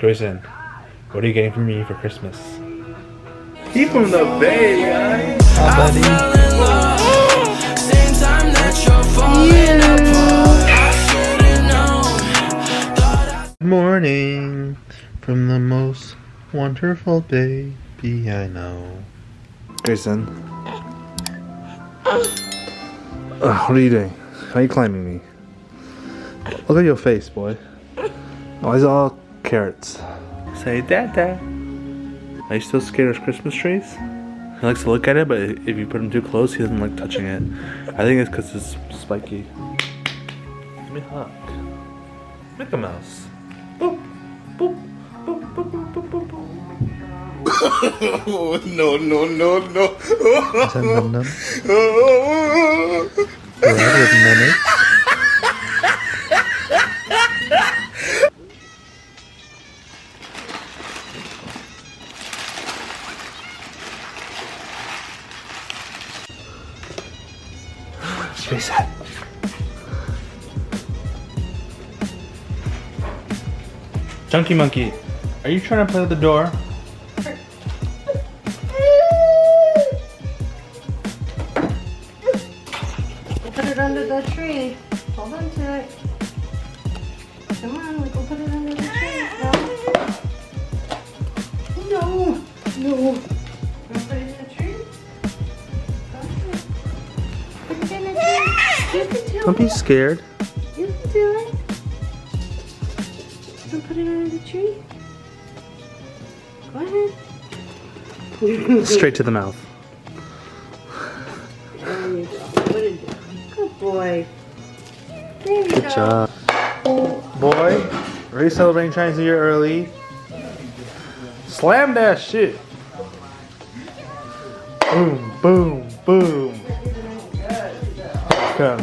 Grayson, what are you getting from me for Christmas? He from the Bay, guys. Good morning from the most wonderful baby I know. Grayson. What are you doing? Why are you climbing me? Look at your face, boy. Oh, it's all carrots. Say, Dada. Are you still scared of Christmas trees? He likes to look at it, but if you put him too close, he doesn't like touching it. I think it's because it's spiky. Give me a hug. Mickey Mouse. Boop, boop, boop, boop, boop, boop, boop, boop. No. Is that num num? Bread with mayonnaise? What's that? Chunky Monkey, are you trying to play with the door? Put it under the tree. Hold on to it. Come on, we can put it under the tree. No. You want to put it in the tree? Put it in the tree. You can do it. Don't be scared. You can do it. And put it under the tree. Go ahead. Straight to the mouth. There you go. Put it down. Good boy. There you Good go. job. Boy, are you celebrating Chinese New Year early? Slam that shit. Boom, boom, boom. Come.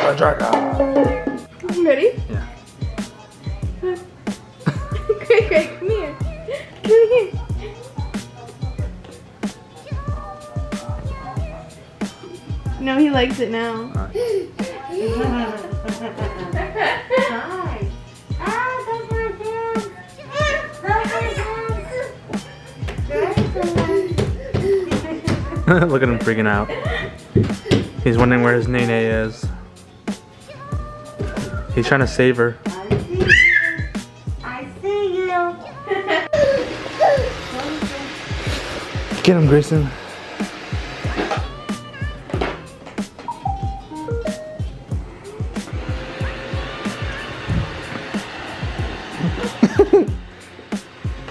The dragon. Ready? Yeah. Great, come here. Come here. No, he likes it now. Hi. Ah, that's my hand. That's my hand. Look at him freaking out. He's wondering where his nene is. He's trying to save her. I see you. Get him, Grayson.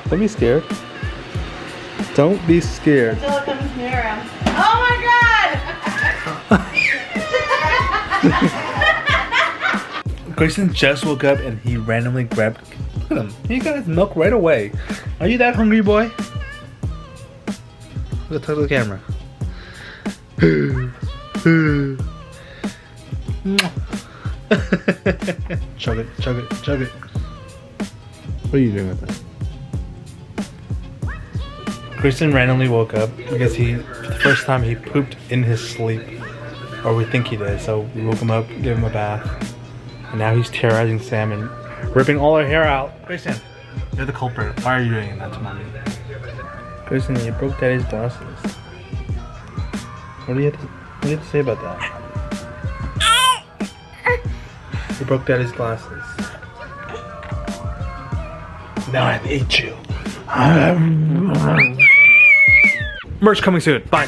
Don't be scared. Don't be scared. Until it comes near him. Oh my god! Grayson just woke up and he randomly grabbed. Look at him. He got his milk right away. Are you that hungry, boy? Look, talk to the camera. Chug it, chug it, chug it. What are you doing with it? Grayson randomly woke up because for the first time he pooped in his sleep. Or we think he did, so we woke him up, gave him a bath. And now he's terrorizing Sam and ripping all her hair out. Grayson, you're the culprit. Why are you doing that to mommy? Grayson, you broke Daddy's glasses. What do you have to say about that? You broke Daddy's glasses. Now I hate you. Merch coming soon. Bye.